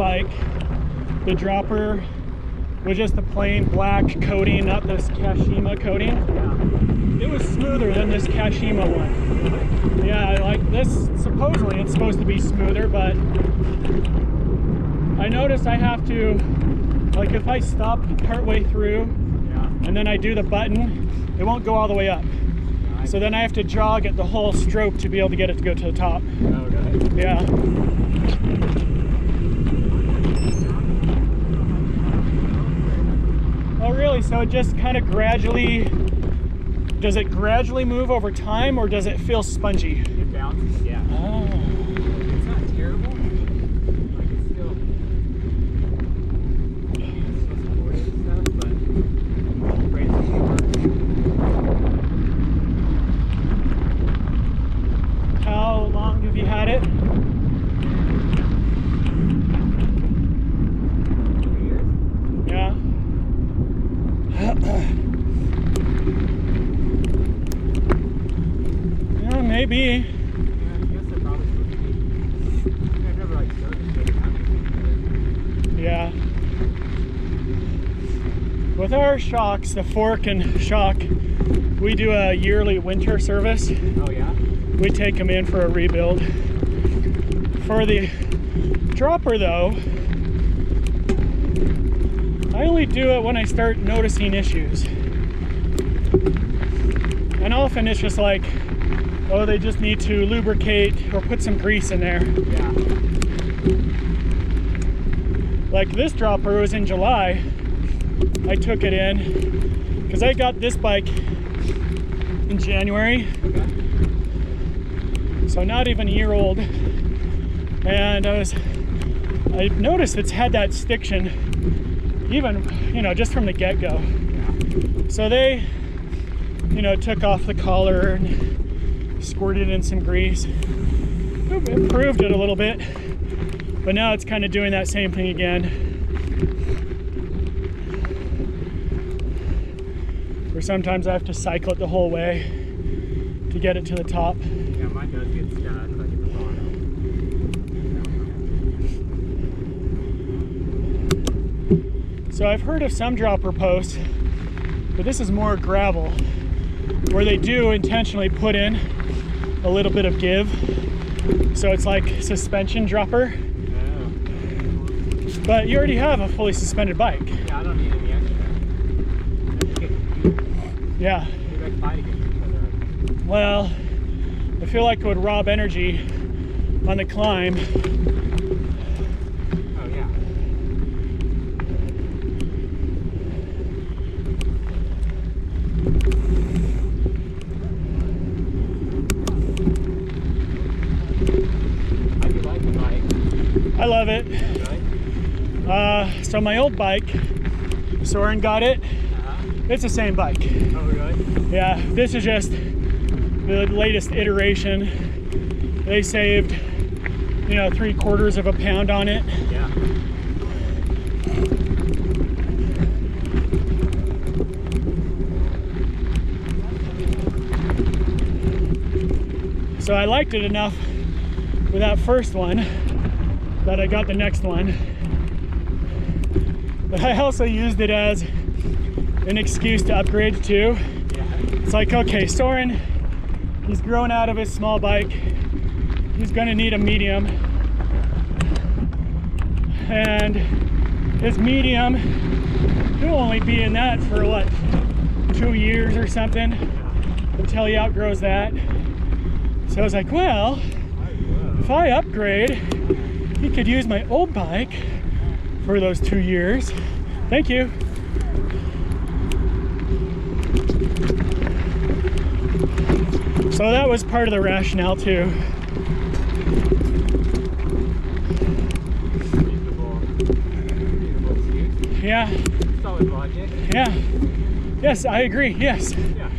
bike, the dropper was just a plain black coating, not this Kashima coating. It was smoother than this Kashima one. Yeah, like this, supposedly it's supposed to be smoother, but I noticed I have to, like if I stop partway through and then I do the button, it won't go all the way up. So then I have to jog at the whole stroke to be able to get it to go to the top. Okay. Yeah. Oh really? So it just kind of gradually, does it gradually move over time or does it feel spongy? It bounces, yeah. Oh. It's not terrible. Like it's still supported and stuff, but I'm afraid it's gonna work. How long have you had it? 2 years. Yeah. Yeah, maybe. Yeah, I guess they're probably supposed to be. I've never like serviced it or nothing. Yeah. With our shocks, the fork and shock, we do a yearly winter service. Oh yeah? We take them in for a rebuild. For the dropper though, I only do it when I start noticing issues. And often it's just like, oh, they just need to lubricate or put some grease in there. Yeah. Like this dropper was in July. I took it in because I got this bike in January. Okay. So not even a year old. And I noticed it's had that stiction even, you know, just from the get-go. Yeah. So they, you know, took off the collar and squirted in some grease. Improved it a little bit, but now it's kind of doing that same thing again. Or sometimes I have to cycle it the whole way to get it to the top. Yeah, mine does get stuck like at the bottom. So I've heard of some dropper posts, but this is more gravel, where they do intentionally put in a little bit of give. So it's like suspension dropper. Oh. But you already have a fully suspended bike. Yeah, I don't need any extra. Yeah. Maybe I can fight against each other. Well, I feel like it would rob energy on the climb. Oh yeah. How do you like the bike? I love it. Really? So my old bike, Soren got it. It's the same bike. Oh really? Yeah, this is just the latest iteration. They saved, you know, 3/4 of a pound on it. Yeah. So I liked it enough with that first one that I got the next one. But I also used it as an excuse to upgrade too. Yeah. It's like, okay, Soren, he's grown out of his small bike. He's gonna need a medium. And his medium, he'll only be in that for what, 2 years or something until he outgrows that. So I was like, well, if I upgrade, he could use my old bike for those 2 years. Thank you. So that was part of the rationale too. Reasonable excuse. Yeah, Solid logic. yeah. Yes, I agree, yes. Yeah.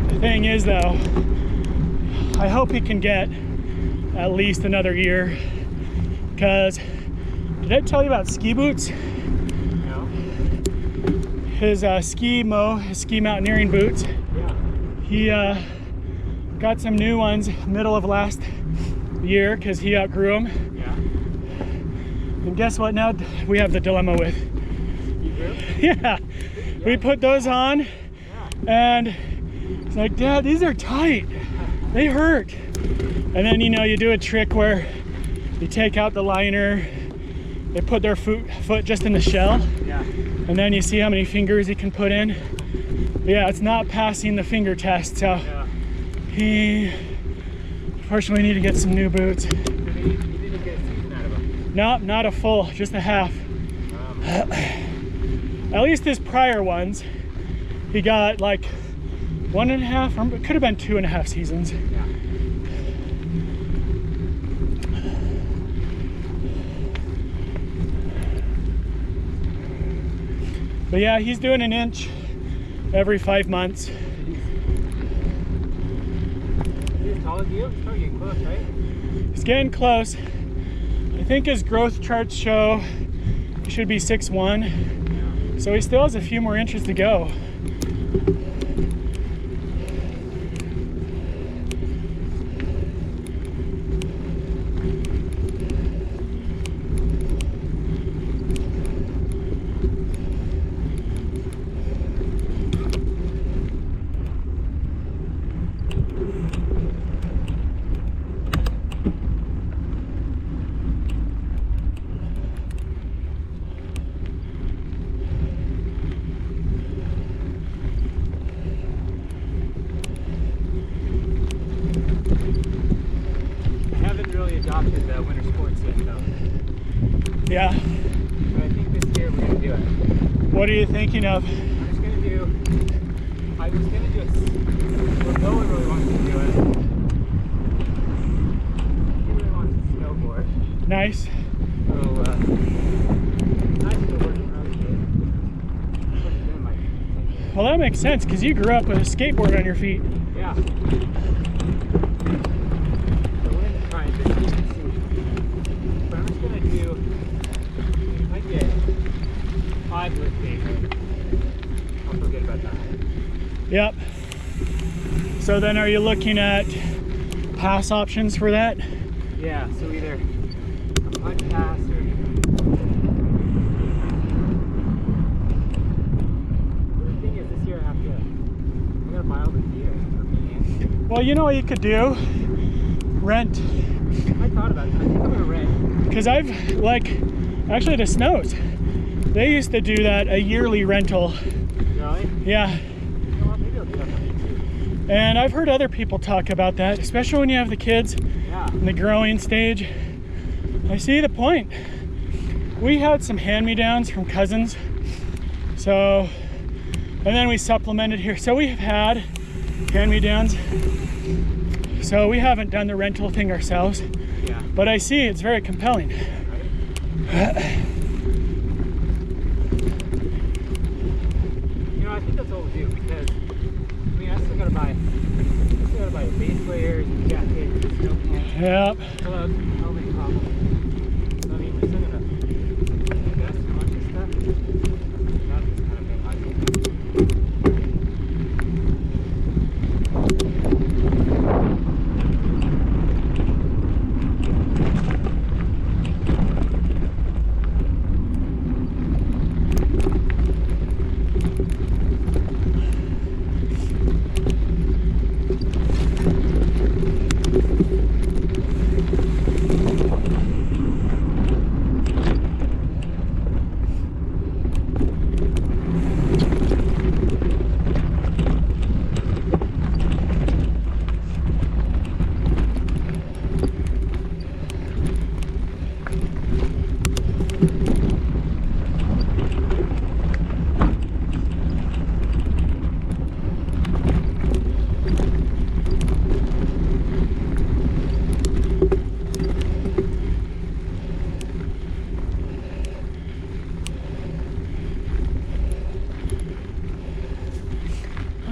The thing is though, I hope he can get at least another year, because did I tell you about ski boots? No. his ski mountaineering boots. Yeah. He got some new ones middle of last year because he outgrew them. Yeah. And guess what? Now we have the dilemma with. You do? Yeah. We put those on, Yeah. and it's like, Dad, these are tight. They hurt. And then, you know, you do a trick where you take out the liner, they put their foot just in the shell, Yeah. and then you see how many fingers he can put in. But yeah, it's not passing the finger test, so Yeah. he unfortunately need to get some new boots. You didn't get a season out of them. Nope, not a full, just a half. At least his prior ones, he got like 1.5, or it could have been 2.5 seasons. Yeah. But yeah, he's doing an inch every 5 months. Is he as tall as you? He's probably getting close, right? He's getting close. I think his growth charts show he should be 6'1". So he still has a few more inches to go. Adopted the winter sports yet, though. Yeah. But I think this year we're gonna do it. What are you thinking of? I was gonna do it. Well, no one really wants to do it. He really wants to snowboard. Nice. So, nice to work around it. Well, that makes sense because you grew up with a skateboard on your feet. Yeah. So we're gonna try it this year and see. But I'm just gonna do, if I get 5 lift days, I'll forget about that. Yep. So then are you looking at pass options for that? Yeah, so either a punch pass or... But the thing is, this year I gotta buy all the gear for me. Well, you know what you could do? Rent. I thought about it. I think I'm gonna rent. Because actually the Snows, they used to do that, a yearly rental. Really? Yeah. You know what, maybe I'll do that for you too. And I've heard other people talk about that, especially when you have the kids Yeah. in the growing stage. I see the point. We had some hand-me-downs from cousins. So, and then we supplemented here. So we have had hand-me-downs. So we haven't done the rental thing ourselves. Yeah. But I see it's very compelling. Right? You know, I think that's what we'll do because, I mean, I still gotta buy the base layers, the jacket, the snow pants, Yep. gloves, helmet, goggles. So, I mean, we're still gonna invest in a bunch of stuff. That'll just kind of make my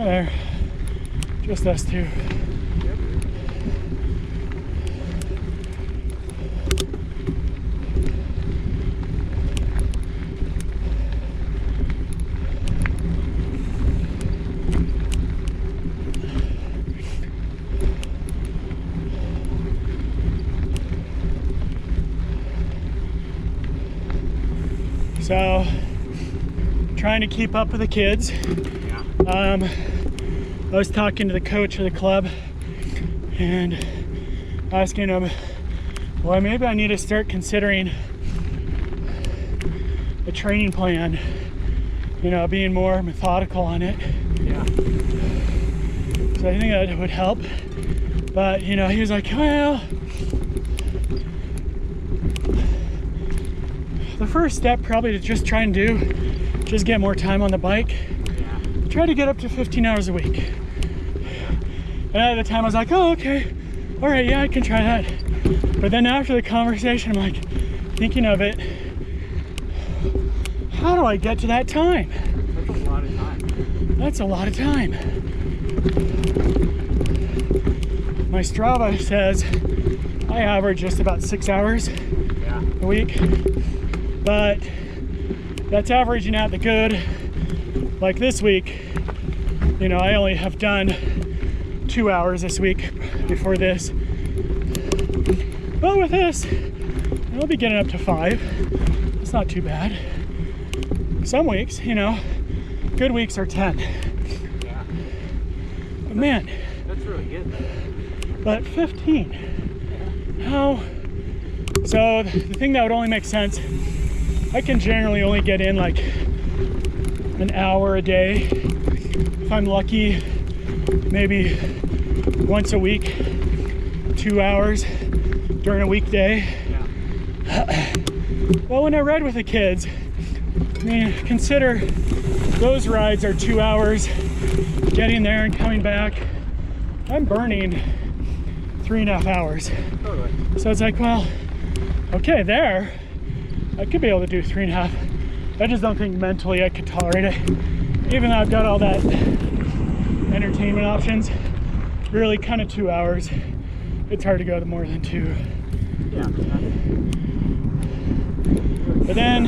Oh, there. Just us two. So trying to keep up with the kids. Yeah. I was talking to the coach of the club and asking him, well, maybe I need to start considering a training plan, you know, being more methodical on it. Yeah. So I think that would help. But, you know, he was like, well, the first step probably to just try and just get more time on the bike. Yeah. Try to get up to 15 hours a week. And at the time I was like, oh, okay. All right, yeah, I can try that. But then after the conversation, I'm like, thinking of it, how do I get to that time? That's a lot of time. That's a lot of time. My Strava says I average just about 6 hours a week, but that's averaging out the good. Like this week, you know, I only have done 2 hours this week before this. But with this, I'll be getting up to 5. It's not too bad. Some weeks, you know, good weeks are 10. Yeah. But man, That's really good. but 15. How? So the thing that would only make sense, I can generally only get in like an hour a day. If I'm lucky, maybe once a week, 2 hours during a weekday. Yeah. Well, when I ride with the kids, I mean, consider those rides are 2 hours getting there and coming back. I'm burning 3.5 hours. Totally. So it's like, well, okay, there, I could be able to do 3.5. I just don't think mentally I could tolerate it. Even though I've got all that entertainment options, really kind of 2 hours. It's hard to go to more than 2. Yeah. But then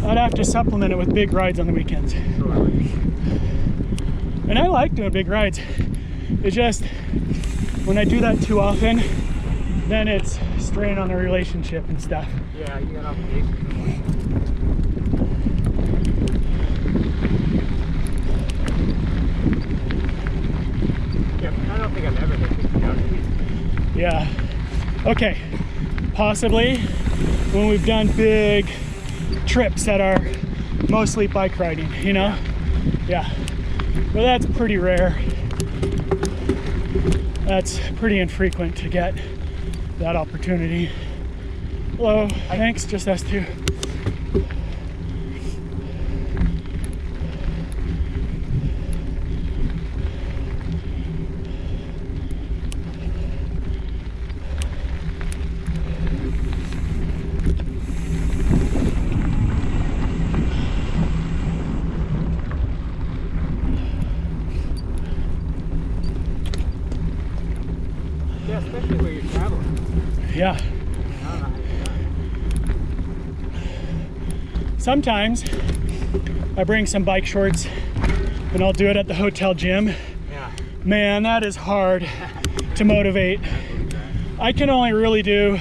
I'd have to supplement it with big rides on the weekends. Totally. And I like doing big rides. It's just when I do that too often, then it's strain on the relationship and stuff. Yeah, you got obligations. Yeah, I don't think I've ever hit 50 hours a week. Yeah. Okay. Possibly when we've done big trips that are mostly bike riding, you know? Yeah. But that's pretty rare. That's pretty infrequent to get that opportunity. Hello. Thanks. Just us two. Yeah, especially where you're traveling. Yeah. I don't know how to do that. Sometimes I bring some bike shorts and I'll do it at the hotel gym. Yeah. Man, that is hard to motivate. I can only really do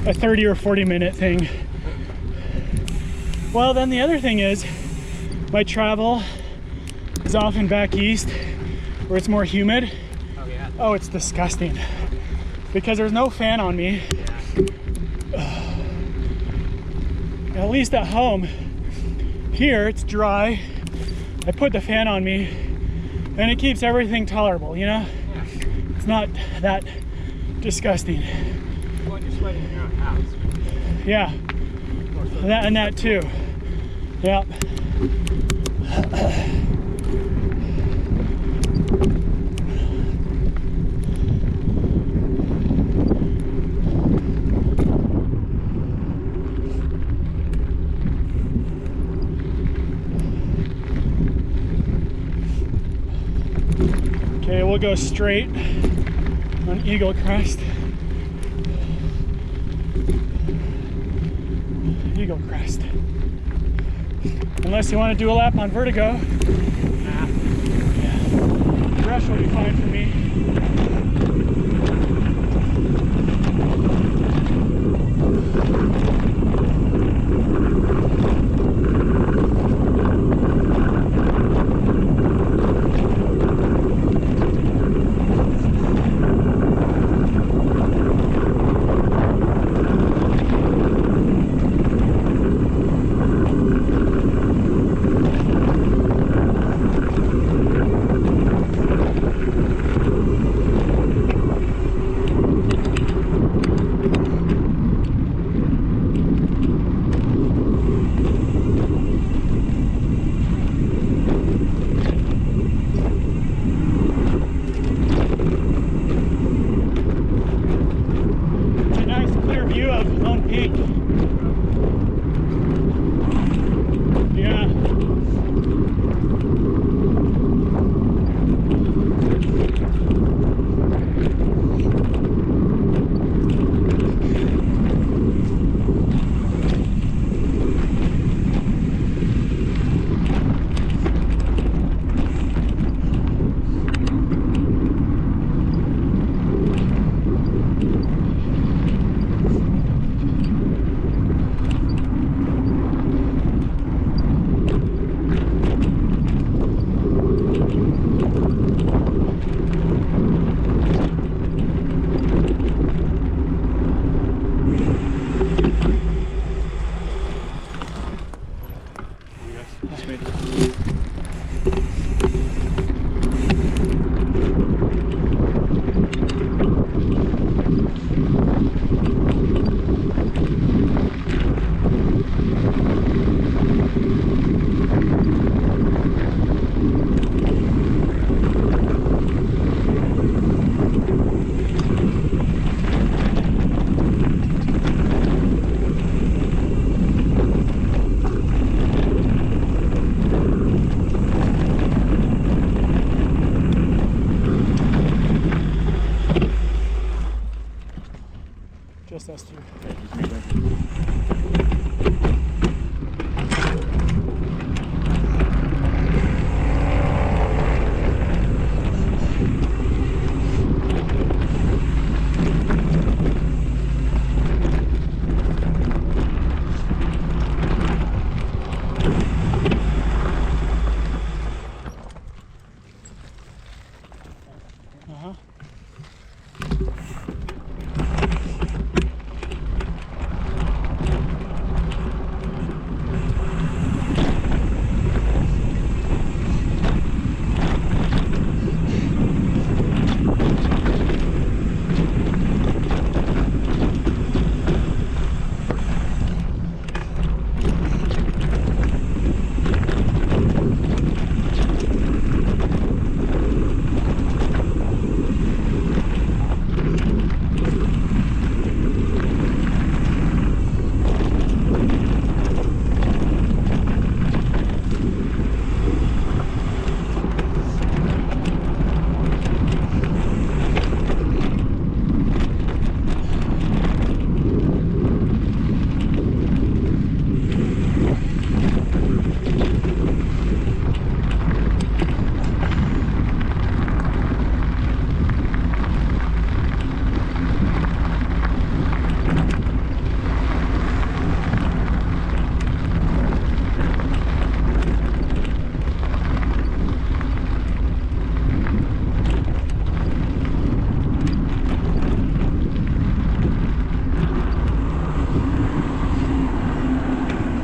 a 30 or 40 minute thing. Well, then the other thing is my travel is often back east where it's more humid. Oh, yeah. Oh, it's disgusting because there's no fan on me. Yeah. At least at home. Here it's dry. I put the fan on me and it keeps everything tolerable, you know? Yeah. It's not that disgusting. Well, you're sweating in your own house. Yeah, and that too. Yep. Okay, we'll go straight on Eagle Crest. Eagle Crest. Unless you want to do a lap on Vertigo. Nah. Yeah. Rush will be fine for me. of Lone Peak. Yeah. Just us two. Uh-huh.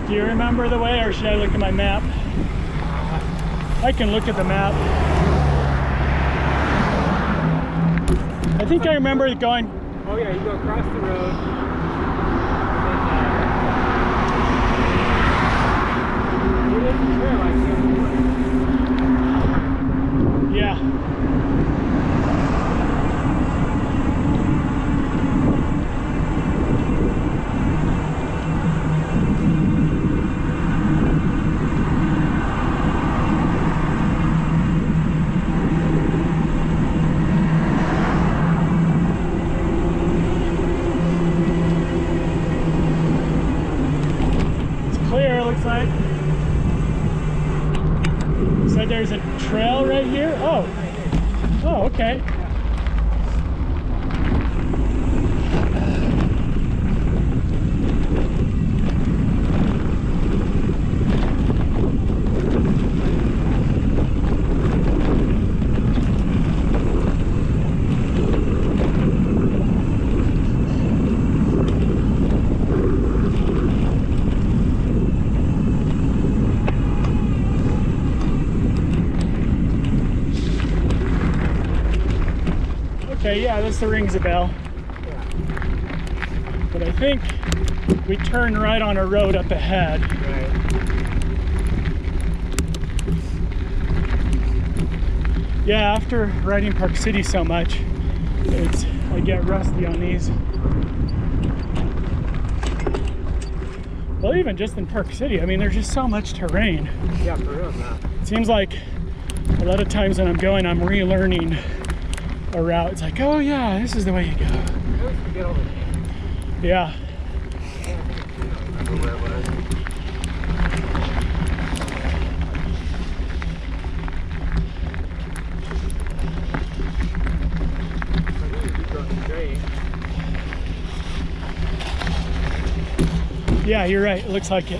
Do you remember the way, or should I look at my map? I can look at the map. I think I remember going. Oh yeah, you go across the road. It is a trail, I can't. Yeah. Clear, looks like. So there's a trail right here. Oh. Oh, okay. Okay, yeah, this rings a bell. Yeah. But I think we turn right on a road up ahead. Right. Yeah, after riding Park City so much, I get rusty on these. Well, even just in Park City, I mean, there's just so much terrain. Yeah, for real, man. It seems like a lot of times when I'm going, I'm relearning a route. It's like, oh yeah, this is the way you go. I always forget all the names. Yeah. I don't remember where it was. I think we keep going straight. Yeah, you're right. It looks like it.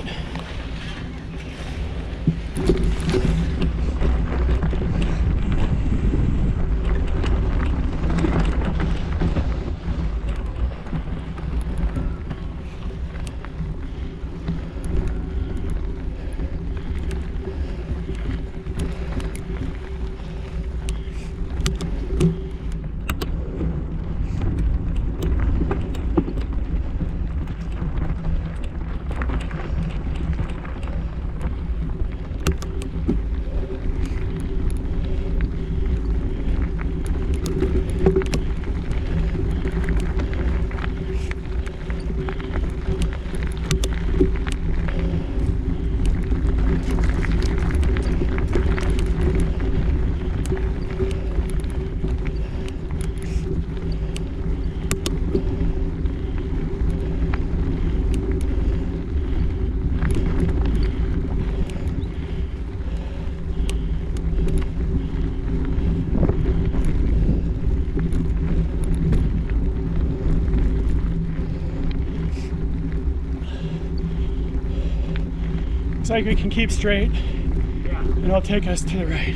Looks like we can keep straight, Yeah. and it'll take us to the right.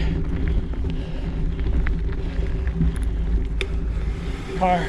Car.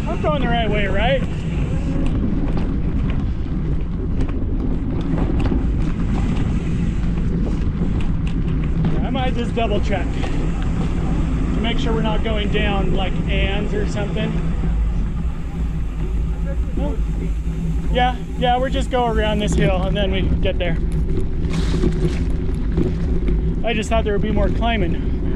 I'm going the right way, right? I might just double check to make sure we're not going down like Ann's or something. No? Yeah, we're just go around this hill and then we get there. I just thought there would be more climbing.